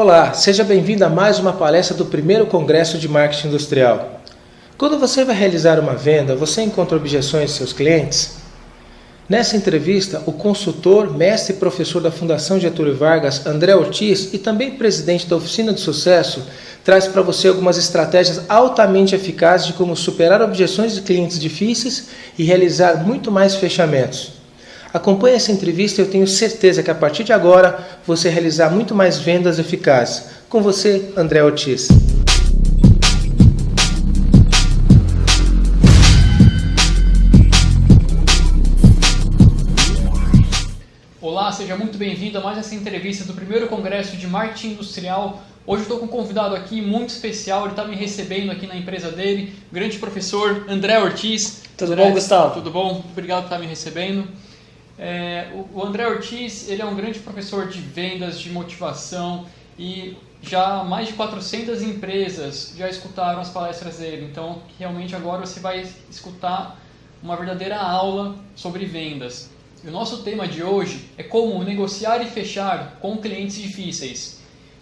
Olá, seja bem-vindo a mais uma palestra do primeiro Congresso de Marketing Industrial. Quando você vai realizar uma venda, você encontra objeções de seus clientes? Nessa entrevista, o consultor, mestre e professor da Fundação Getúlio Vargas, André Ortiz, e também presidente da Oficina de Sucesso, traz para você algumas estratégias altamente eficazes de como superar objeções de clientes difíceis e realizar muito mais fechamentos. Acompanhe essa entrevista e eu tenho certeza que a partir de agora você realizar muito mais vendas eficazes. Com você, André Ortiz. Olá, seja muito bem-vindo a mais essa entrevista do primeiro Congresso de Marketing Industrial. Hoje eu estou com um convidado aqui muito especial, ele está me recebendo aqui na empresa dele, o grande professor André Ortiz. Tudo bom, Gustavo? Tudo bom? Obrigado por estar me recebendo. O André Ortiz, ele é um grande professor de vendas, de motivação e já mais de 400 empresas já escutaram as palestras dele. Então, realmente agora você vai escutar uma verdadeira aula sobre vendas. E o nosso tema de hoje é como negociar e fechar com clientes difíceis.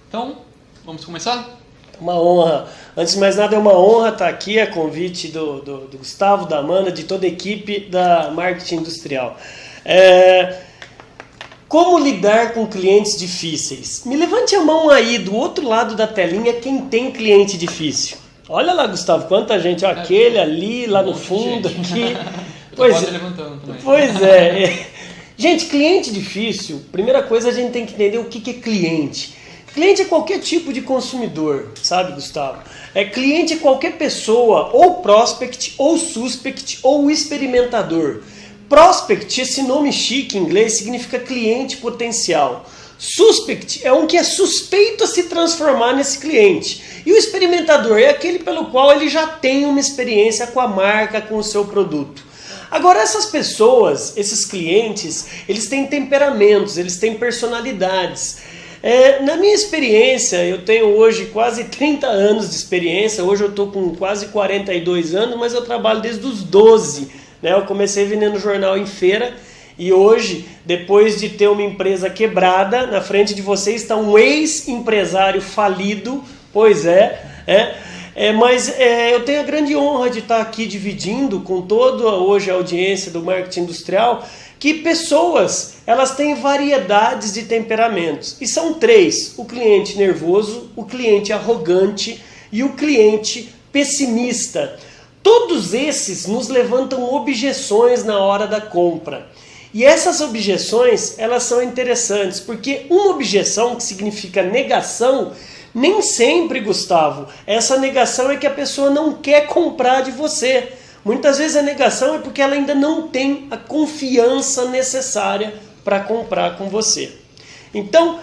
Então, vamos começar? Uma honra. Antes de mais nada, é uma honra estar aqui a convite do Gustavo, da Amanda, de toda a equipe da Marketing Industrial. Como lidar com clientes difíceis? Me levante a mão aí do outro lado da telinha quem tem cliente difícil. Olha lá, Gustavo, quanta gente. Aquele ali, lá no fundo, aqui. Pois é. Gente, cliente difícil, primeira coisa a gente tem que entender o que é cliente. Cliente é qualquer tipo de consumidor, sabe, Gustavo? Cliente é qualquer pessoa, ou prospect, ou suspect, ou experimentador. Prospect, esse nome chique em inglês, significa cliente potencial. Suspect é um que é suspeito a se transformar nesse cliente. E o experimentador é aquele pelo qual ele já tem uma experiência com a marca, com o seu produto. Agora, essas pessoas, esses clientes, eles têm temperamentos, eles têm personalidades. Na minha experiência, eu tenho hoje quase 30 anos de experiência, hoje eu estou com quase 42 anos, mas eu trabalho desde os 12. Eu comecei vendendo jornal em feira e hoje, depois de ter uma empresa quebrada, na frente de vocês está um ex-empresário falido, pois mas eu tenho a grande honra de estar aqui dividindo com toda hoje a audiência do marketing industrial que pessoas, elas têm variedades de temperamentos. E são três: o cliente nervoso, o cliente arrogante e o cliente pessimista. Todos esses nos levantam objeções na hora da compra. E essas objeções, elas são interessantes, porque uma objeção, que significa negação, nem sempre, Gustavo, essa negação é que a pessoa não quer comprar de você. Muitas vezes a negação é porque ela ainda não tem a confiança necessária para comprar com você. Então,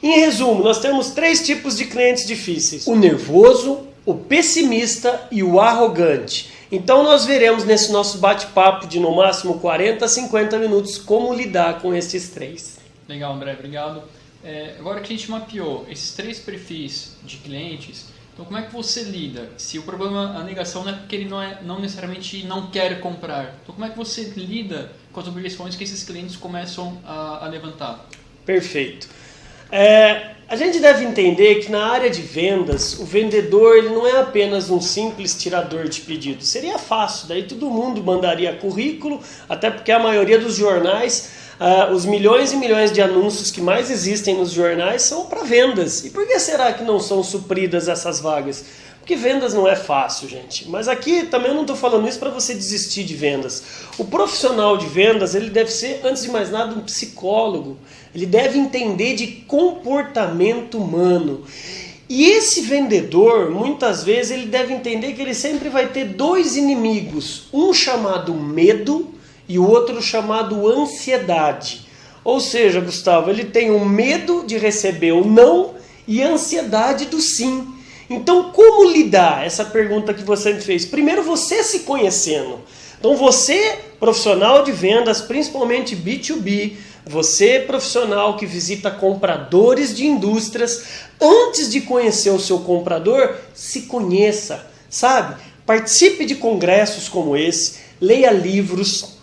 em resumo, nós temos três tipos de clientes difíceis: o nervoso, o pessimista e o arrogante. Então nós veremos nesse nosso bate-papo de no máximo 40 a 50 minutos como lidar com esses três. Legal, André, obrigado. Agora que a gente mapeou esses três perfis de clientes, então como é que você lida? Se o problema, a negação não é porque ele não necessariamente não quer comprar, então como é que você lida com as objeções que esses clientes começam a levantar? Perfeito. A gente deve entender que na área de vendas, o vendedor ele não é apenas um simples tirador de pedidos. Seria fácil, daí todo mundo mandaria currículo, até porque a maioria dos jornais, os milhões e milhões de anúncios que mais existem nos jornais são para vendas. E por que será que não são supridas essas vagas? Porque vendas não é fácil, gente. Mas aqui também eu não estou falando isso para você desistir de vendas. O profissional de vendas, ele deve ser, antes de mais nada, um psicólogo. Ele deve entender de comportamento humano. E esse vendedor, muitas vezes, ele deve entender que ele sempre vai ter dois inimigos. Um chamado medo e o outro chamado ansiedade. Ou seja, Gustavo, ele tem o medo de receber o não e a ansiedade do sim. Então, como lidar? Essa pergunta que você me fez. Primeiro, você se conhecendo. Então, você, profissional de vendas, principalmente B2B, você, profissional que visita compradores de indústrias, antes de conhecer o seu comprador, se conheça, sabe? Participe de congressos como esse, leia livros,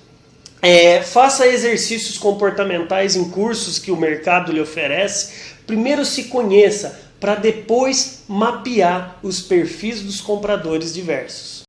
faça exercícios comportamentais em cursos que o mercado lhe oferece. Primeiro se conheça, para depois mapear os perfis dos compradores diversos.